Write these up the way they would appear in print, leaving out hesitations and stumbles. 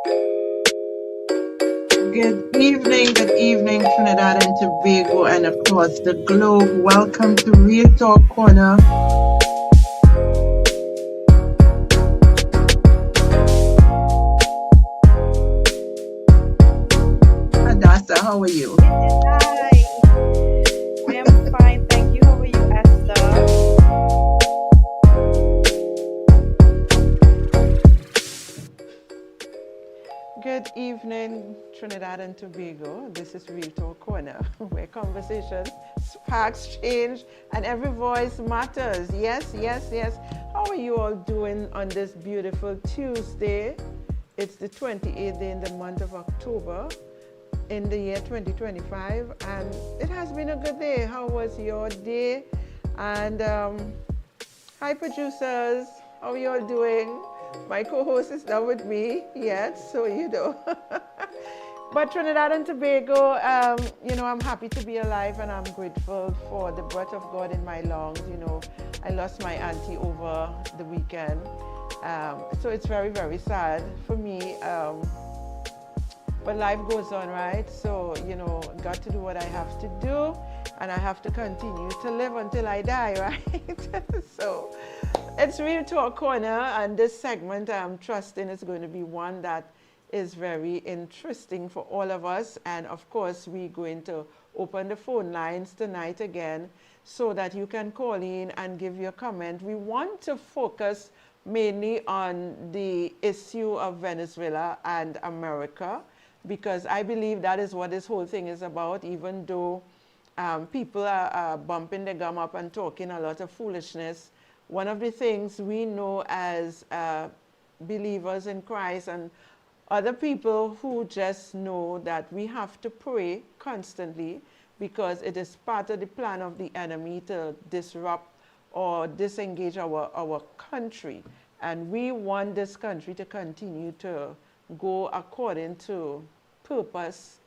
Good evening, Trinidad and Tobago, and across the globe. Welcome to Real Talk Corner. Hadassa, how are you? Hi, I am fine, thank you. How are you, Esther? Good evening, Trinidad and Tobago. This is Real Talk Corner, where conversation sparks change and every voice matters. Yes, yes, yes. How are you all doing on this beautiful Tuesday? It's the 28th day in the month of October in the year 2025, and it has been a good day. How was your day? And hi, producers. How are you all doing? My co-host is not with me yet, so you know. But Trinidad and Tobago, I'm happy to be alive and I'm grateful for the breath of God in my lungs. I lost my auntie over the weekend. So it's very, very sad for me. But life goes on, right? So, got to do what I have to do, and I have to continue to live until I die, right? So it's Real Talk Corner, and this segment I'm trusting is going to be one that is very interesting for all of us. And of course, we're going to open the phone lines tonight again so that you can call in and give your comment. We want to focus mainly on the issue of Venezuela and America, because I believe that is what this whole thing is about, even though people are bumping their gum up and talking a lot of foolishness. One of the things we know as believers in Christ and other people who just know that we have to pray constantly, because it is part of the plan of the enemy to disrupt or disengage our country. And we want this country to continue to go according to purpose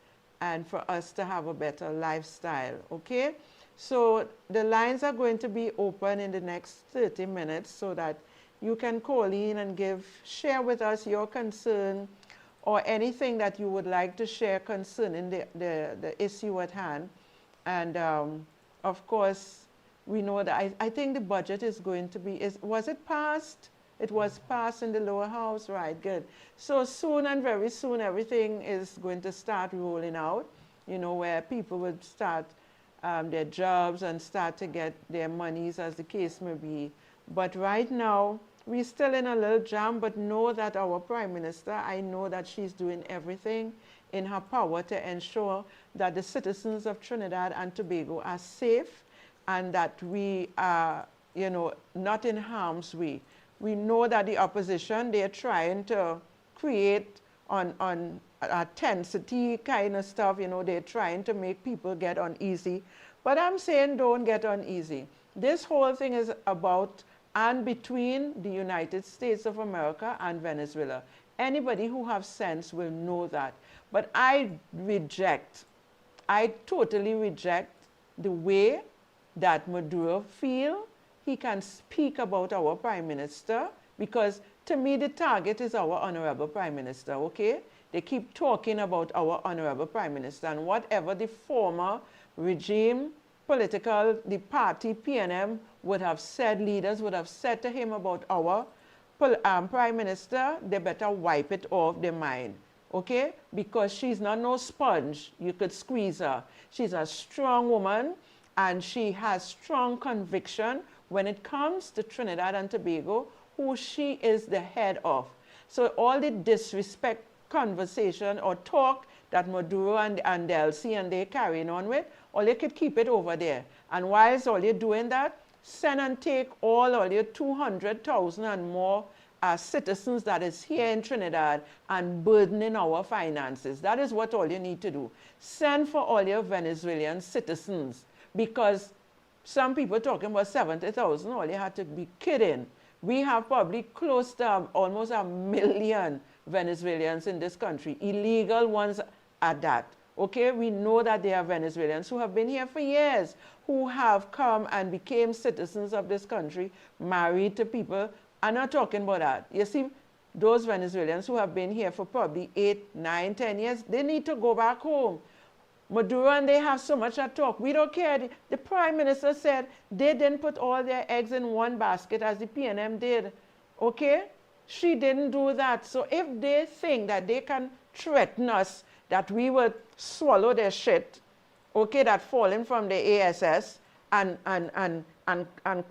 and for us to have a better lifestyle, okay? So the lines are going to be open in the next 30 minutes so that you can call in and share with us your concern or anything that you would like to share concerning the issue at hand. And of course, we know that I think the budget is going to be, was it passed? It was passed in the lower house, right? Good. So soon and very soon, everything is going to start rolling out, where people would start their jobs and start to get their monies, as the case may be. But right now, we're still in a little jam, but know that our Prime Minister, I know that she's doing everything in her power to ensure that the citizens of Trinidad and Tobago are safe and that we are, not in harm's way. We know that the opposition, they're trying to create on a tensity kind of stuff, they're trying to make people get uneasy. But I'm saying don't get uneasy. This whole thing is about and between the United States of America and Venezuela. Anybody who has sense will know that. But I totally reject the way that Maduro feel he can speak about our Prime Minister, because to me the target is our Honorable Prime Minister, okay? They keep talking about our Honorable Prime Minister, and whatever the former regime, the party, PNM, would have said, leaders would have said to him about our Prime Minister, they better wipe it off their mind, okay? Because she's not no sponge. You could squeeze her. She's a strong woman, and she has strong conviction when it comes to Trinidad and Tobago, who she is the head of. So all the disrespect conversation or talk that Maduro and Delcy and they carrying on with, all you could keep it over there. And whilst all you're doing that, send and take all your 200,000 and more citizens that is here in Trinidad and burdening our finances. That is what all you need to do. Send for all your Venezuelan citizens, because some people talking about 70,000, all you had to be kidding. We have probably close to almost 1 million Venezuelans in this country, illegal ones at that. Okay, we know that there are Venezuelans who have been here for years, who have come and became citizens of this country, married to people. I'm not talking about that. You see, those Venezuelans who have been here for probably 8, 9, 10 years, they need to go back home. Maduro and they have so much at talk. We don't care. The Prime Minister said they didn't put all their eggs in one basket as the PNM did. Okay? She didn't do that. So if they think that they can threaten us, that we will swallow their shit, okay, that falling from the ASS and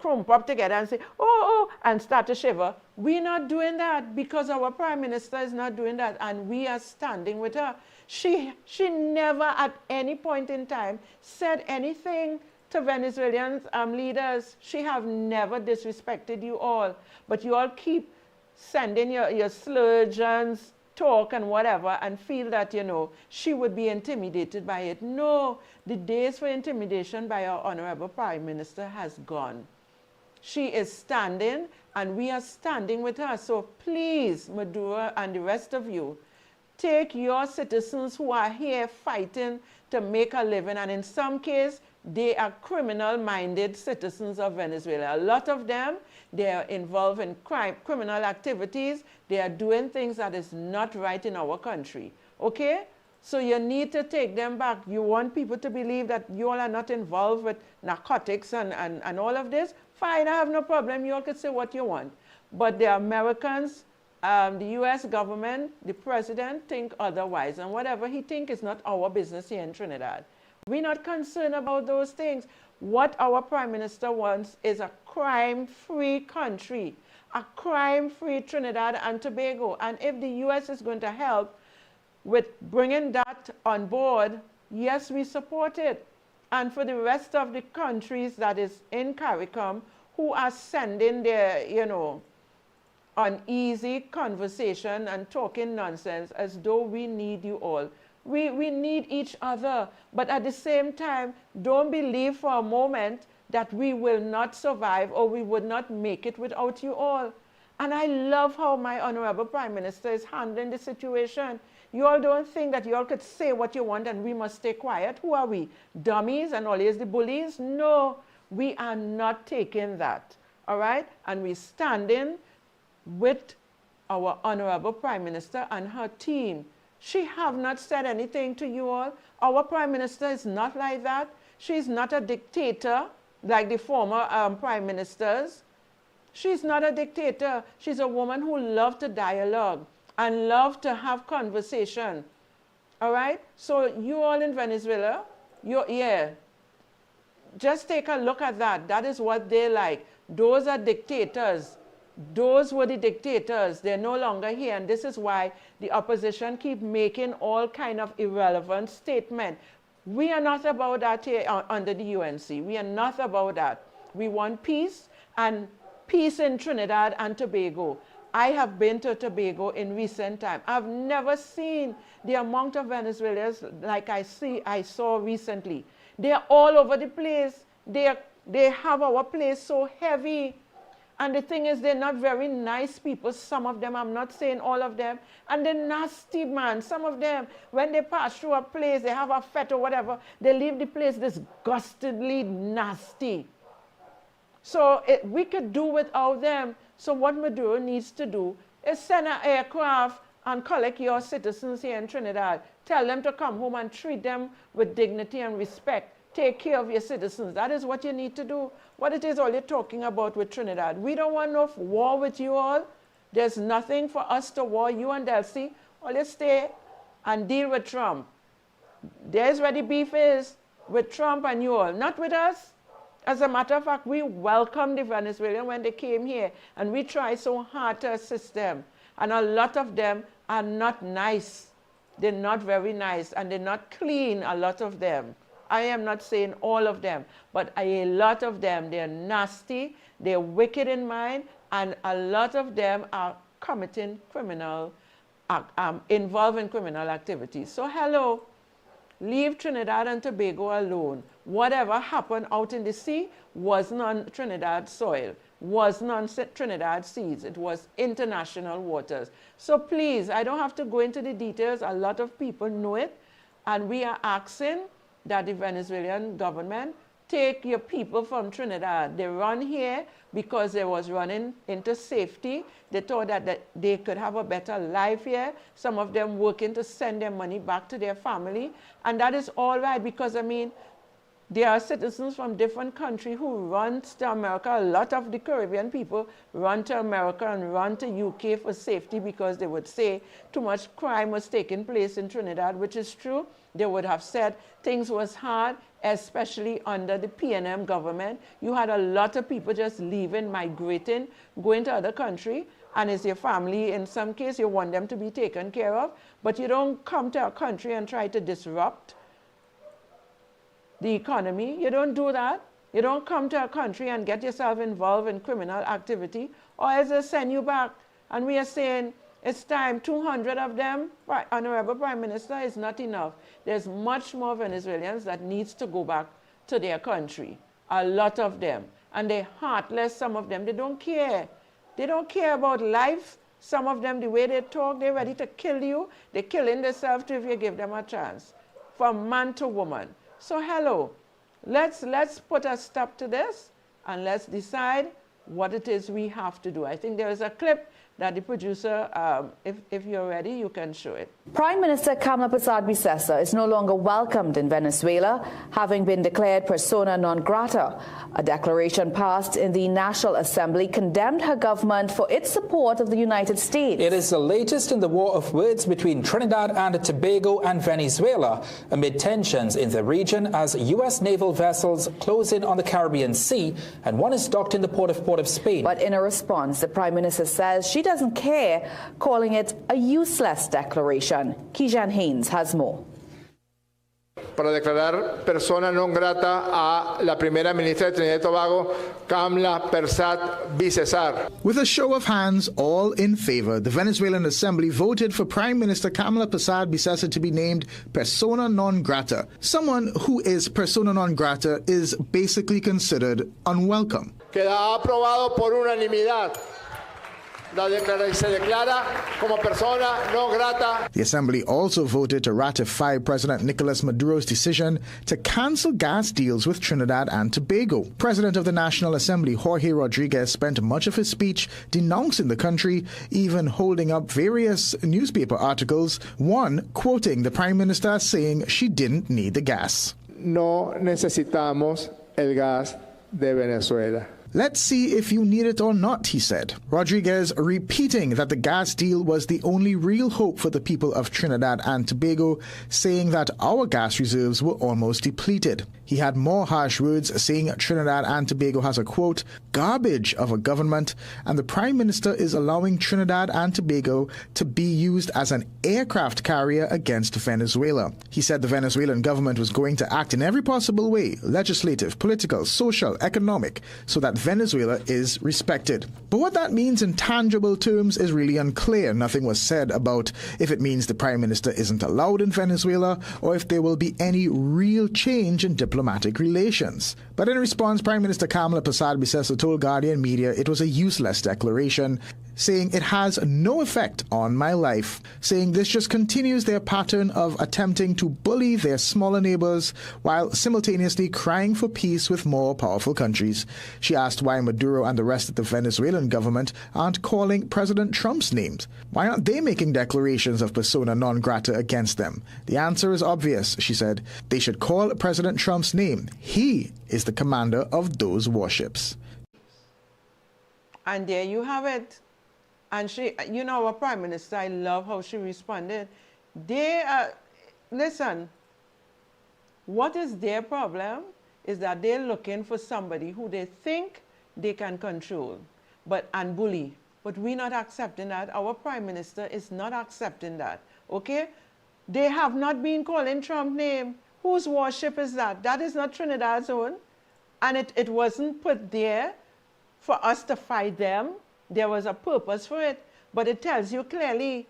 crump up together and say, oh, and start to shiver. We're not doing that because our Prime Minister is not doing that, and we are standing with her. She never at any point in time said anything to Venezuelan leaders. She have never disrespected you all, but you all keep sending your slogans, talk and whatever, and feel that, you know, she would be intimidated by it. No, the days for intimidation by our Honorable Prime Minister has gone. She is standing, and we are standing with her. So please, Maduro and the rest of you, take your citizens who are here fighting to make a living, and in some cases, they are criminal-minded citizens of Venezuela. A lot of them, they are involved in criminal activities. They are doing things that is not right in our country, okay? So you need to take them back. You want people to believe that you all are not involved with narcotics and all of this? Fine, I have no problem. You all can say what you want. But the Americans, the US government, the president think otherwise. And whatever he think is not our business here in Trinidad. We're not concerned about those things. What our Prime Minister wants is a crime-free country, a crime-free Trinidad and Tobago. And if the US is going to help with bringing that on board, yes, we support it. And for the rest of the countries that is in CARICOM who are sending their, you know, uneasy conversation and talking nonsense as though we need you all. We need each other, but at the same time, don't believe for a moment that we will not survive or we would not make it without you all. And I love how my Honorable Prime Minister is handling the situation. You all don't think that you all could say what you want and we must stay quiet. Who are we? Dummies and always the bullies? No, we are not taking that, all right? And we're standing with our Honorable Prime Minister and her team. She have not said anything to you all. Our Prime Minister is not like that. She's not a dictator like the former Prime Ministers. She's not a dictator. She's a woman who loves to dialogue and loves to have conversation. All right? So you all in Venezuela, just take a look at that. That is what they like. Those are dictators. Those were the dictators. They're no longer here, and this is why the opposition keep making all kind of irrelevant statements. We are not about that here under the UNC. We are not about that. We want peace, and peace in Trinidad and Tobago. I have been to Tobago in recent time. I've never seen the amount of Venezuelans like I saw recently. They are all over the place. They have our place so heavy. And the thing is, they're not very nice people. Some of them, I'm not saying all of them. And they're nasty, man. Some of them, when they pass through a place, they have a fete or whatever, they leave the place disgustedly nasty. So we could do without them. So what Maduro needs to do is send an aircraft and collect your citizens here in Trinidad. Tell them to come home and treat them with dignity and respect. Take care of your citizens. That is what you need to do. What it is all you're talking about with Trinidad. We don't want no war with you all. There's nothing for us to war. You and Delcy, all you stay and deal with Trump. There's where the beef is, with Trump and you all, not with us. As a matter of fact, we welcomed the Venezuelans when they came here, and we try so hard to assist them. And a lot of them are not nice. They're not very nice, and they're not clean, a lot of them. I am not saying all of them, but a lot of them, they're nasty, they're wicked in mind, and a lot of them are committing criminal, involved in criminal activities. So hello, leave Trinidad and Tobago alone. Whatever happened out in the sea wasn't on Trinidad soil, wasn't on Trinidad seas. It was international waters. So please, I don't have to go into the details. A lot of people know it, and we are asking that the Venezuelan government take your people from Trinidad. They run here because they was running into safety. They thought that they could have a better life here. Some of them working to send their money back to their family. And that is all right because, I mean, there are citizens from different countries who run to America. A lot of the Caribbean people run to America and run to UK for safety because they would say too much crime was taking place in Trinidad, which is true. They would have said things was hard, especially under the PNM government. You had a lot of people just leaving, migrating, going to other countries, and it's your family. In some case, you want them to be taken care of, but you don't come to a country and try to disrupt the economy. You don't do that. You don't come to a country and get yourself involved in criminal activity, or else they'll send you back. And we are saying it's time. 200 of them, Honorable Prime Minister, is not enough. There's much more Venezuelans that needs to go back to their country. A lot of them. And they're heartless, some of them. They don't care. They don't care about life. Some of them, the way they talk, they're ready to kill you. They're killing themselves too if you give them a chance. From man to woman. So hello, let's put a stop to this and let's decide what it is we have to do. I think there is a clip that the producer, if you're ready, you can show it. Prime Minister Kamla Persad-Bissessar is no longer welcomed in Venezuela, having been declared persona non grata. A declaration passed in the National Assembly condemned her government for its support of the United States. It is the latest in the war of words between Trinidad and Tobago and Venezuela amid tensions in the region as U.S. naval vessels close in on the Caribbean Sea and one is docked in the port of Spain. But in a response, the Prime Minister says she doesn't care, calling it a useless declaration. Kijan Haynes has more. Para declarar persona non grata a la primera ministra de Trinidad and Tobago, Kamla Persad-Bissessar. With a show of hands, all in favor, the Venezuelan Assembly voted for Prime Minister Kamla Persad-Bissessar to be named persona non grata. Someone who is persona non grata is basically considered unwelcome. Queda aprobado por unanimidad. Se declara como persona non grata. The Assembly also voted to ratify President Nicolas Maduro's decision to cancel gas deals with Trinidad and Tobago. President of the National Assembly, Jorge Rodriguez, spent much of his speech denouncing the country, even holding up various newspaper articles, one quoting the Prime Minister saying she didn't need the gas. No necesitamos el gas de Venezuela. Let's see if you need it or not, he said. Rodriguez repeating that the gas deal was the only real hope for the people of Trinidad and Tobago, saying that our gas reserves were almost depleted. He had more harsh words, saying Trinidad and Tobago has a, quote, garbage of a government, and the Prime Minister is allowing Trinidad and Tobago to be used as an aircraft carrier against Venezuela. He said the Venezuelan government was going to act in every possible way, legislative, political, social, economic, so that Venezuela is respected. But what that means in tangible terms is really unclear. Nothing was said about if it means the Prime Minister isn't allowed in Venezuela or if there will be any real change in diplomatic relations. But in response, Prime Minister Kamla Persad-Bissessar told Guardian Media it was a useless declaration, saying it has no effect on my life, saying this just continues their pattern of attempting to bully their smaller neighbors while simultaneously crying for peace with more powerful countries. She asked why Maduro and the rest of the Venezuelan government aren't calling President Trump's names. Why aren't they making declarations of persona non grata against them? The answer is obvious, she said. They should call President Trump's name. He is the commander of those warships. And there you have it. And she, you know, our Prime Minister, I love how she responded. Listen, what is their problem is that they're looking for somebody who they think they can control and bully. But we're not accepting that. Our Prime Minister is not accepting that, okay? They have not been calling Trump's name. Whose warship is that? That is not Trinidad's own. And it wasn't put there for us to fight them. There was a purpose for it, but it tells you clearly,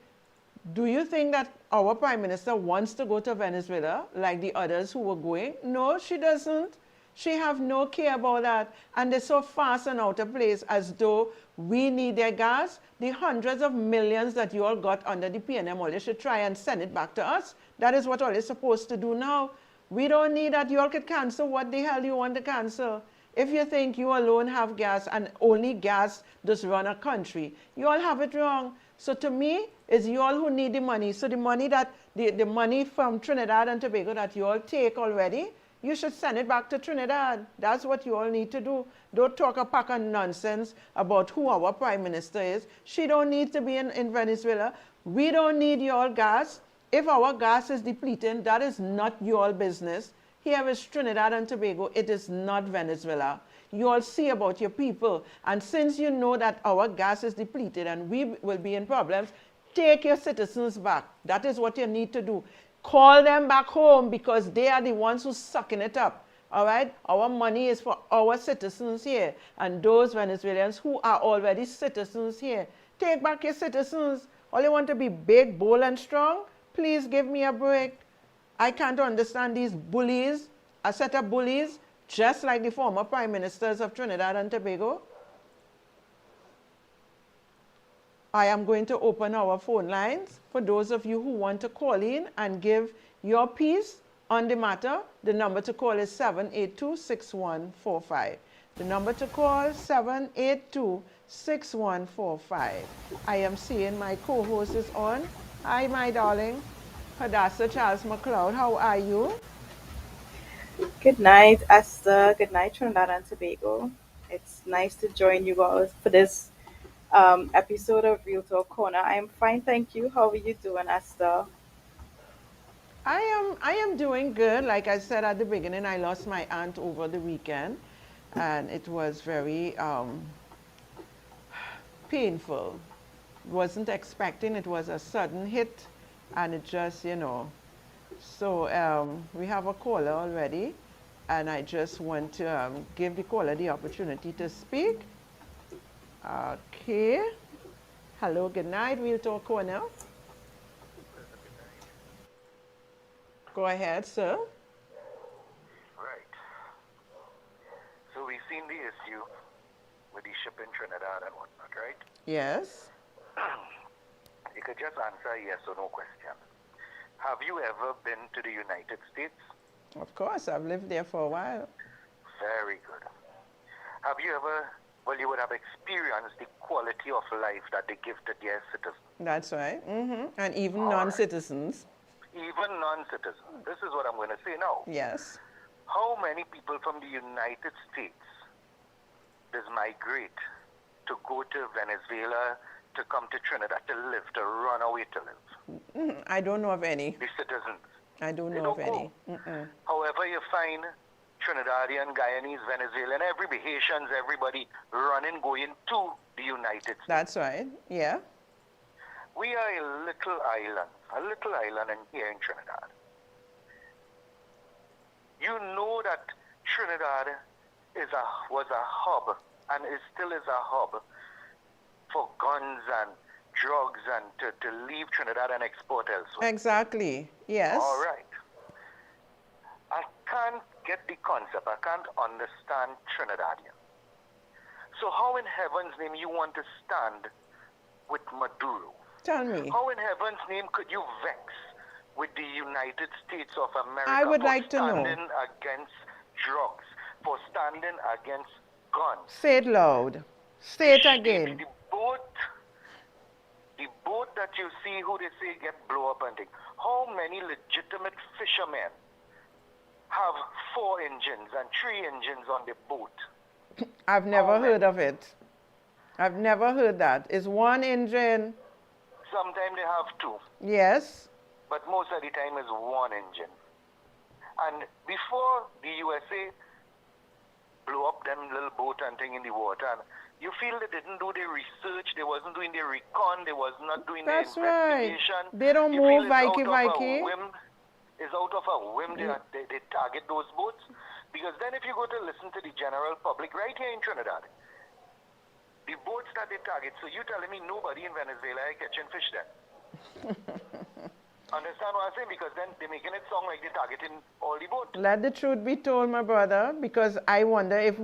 do you think that our Prime Minister wants to go to Venezuela like the others who were going? No, she doesn't. She have no care about that. And they're so fast and out of place as though we need their gas. The hundreds of millions that you all got under the PNM, all you should try and send it back to us. That is what all you're supposed to do now. We don't need that. You all could cancel what the hell you want to cancel. If you think you alone have gas and only gas does run a country, you all have it wrong. So to me, it's you all who need the money. So the money that the money from Trinidad and Tobago that you all take already, you should send it back to Trinidad. That's what you all need to do. Don't talk a pack of nonsense about who our prime minister is. She don't need to be in Venezuela. We don't need your gas. If our gas is depleting, that is not your business. Here is Trinidad and Tobago. It is not Venezuela. You all see about your people. And since you know that our gas is depleted and we will be in problems, take your citizens back. That is what you need to do. Call them back home because they are the ones who's sucking it up. All right? Our money is for our citizens here and those Venezuelans who are already citizens here. Take back your citizens. All you want to be big, bold, and strong? Please give me a break. I can't understand these bullies, a set of bullies, just like the former prime ministers of Trinidad and Tobago. I am going to open our phone lines for those of you who want to call in and give your piece on the matter. The number to call is 782-6145. The number to call, 782-6145. I am seeing my co-host is on. Hi, my darling. Hadassa Charles McLeod, how are you? Good night, Esther. Good night, Trinidad and Tobago. It's nice to join you guys for this episode of Real Talk Corner. I am fine, thank you. How are you doing, Esther? I am doing good. Like I said at the beginning, I lost my aunt over the weekend, and it was very painful. Wasn't expecting. It was a sudden hit, and it just, you know. So we have a caller already, and I just want to give the caller the opportunity to speak. Okay. Hello, good night. We'll talk now. Go ahead, sir. Right. So we've seen the issue with the ship in Trinidad and whatnot, right? Yes. You could just answer yes or no question. Have you ever been to the United States? Of course, I've lived there for a while. Very good. Have you ever, well, you would have experienced the quality of life that they give to their citizens. That's right. And even All non-citizens. Even non-citizens. This is what I'm going to say now. Yes. How many people from the United States does migrate to go to Venezuela, to come to Trinidad to live, to run away to live? I don't know of any. The citizens. I don't They know of don't any. go. However, you find Trinidadian, Guyanese, Venezuelan, everybody, Haitians, everybody running, going to the United States. That's right. Yeah. We are a little island here in Trinidad. You know that Trinidad was a hub and still is a hub for guns and drugs and to leave Trinidad and export elsewhere. Exactly. Yes. All right. I can't get the concept. I can't understand Trinidadian. So how in heaven's name you want to stand with Maduro? Tell me. How in heaven's name could you vex with the United States of America I would for like to know. standing against drugs, for standing against guns? Say it loud. Say it again. The boat that you see who they say get blow up and things. How many legitimate fishermen have 4 engines and 3 engines on the boat? I've never heard of it. I've never heard that. It's one engine. Sometimes they have 2. Yes. But most of the time is 1 engine. And before the USA blew up them little boat and thing in the water, and you feel they didn't do their research, they wasn't doing their recon, they was not doing their That's right. investigation. They don't You move feel it's Vikey. It's out of a whim they target those boats. Because then if you go to listen to the general public right here in Trinidad, the boats that they target, so you telling me nobody in Venezuela is catching fish then? Understand what I'm saying? Because then they're making it sound like they're targeting all the boats. Let the truth be told, my brother, because I wonder if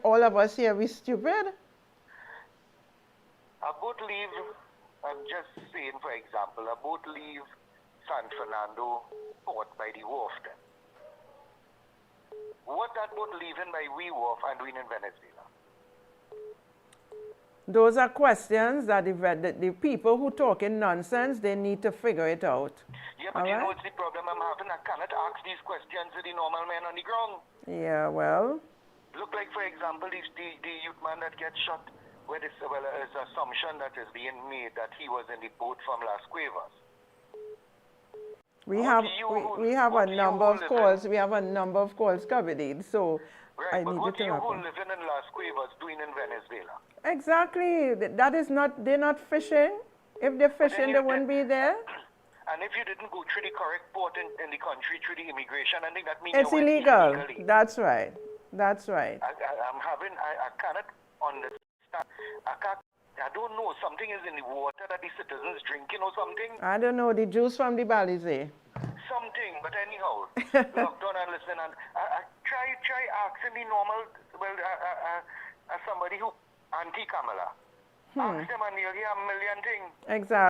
all of us here we stupid. A boat leave, I'm just saying for example, a boat leave San Fernando port by the wharf then. what that boat leaving by we wharf and doing in Venezuela? Those are questions that the people who talking nonsense, they need to figure it out. Yeah, but you know what's the problem I'm having? I cannot ask these questions to the normal men on the ground. Yeah, well. Look like, for example, the youth man that gets shot, where this, well, it's assumption that is being made that he was in the boat from Las Cuevas. We have a number of calls. We have a number of calls coming in, so right, I but need what to you wrap who up. living in Las Cuevas doing in Venezuela? Exactly. That is not. They're not fishing. If they're fishing, they wouldn't be there. And if you didn't go through the correct port in the country through the immigration, I think that means It's you went illegal. illegally. That's right. That's right. I cannot understand. I don't know. Something is in the water that the citizens drinking or something. I don't know. The juice from the Balize. Something, but anyhow, look, don't listen. And I try asking the normal, well, somebody who anti-Kamala. Ask them and you'll hear a million things. Exactly.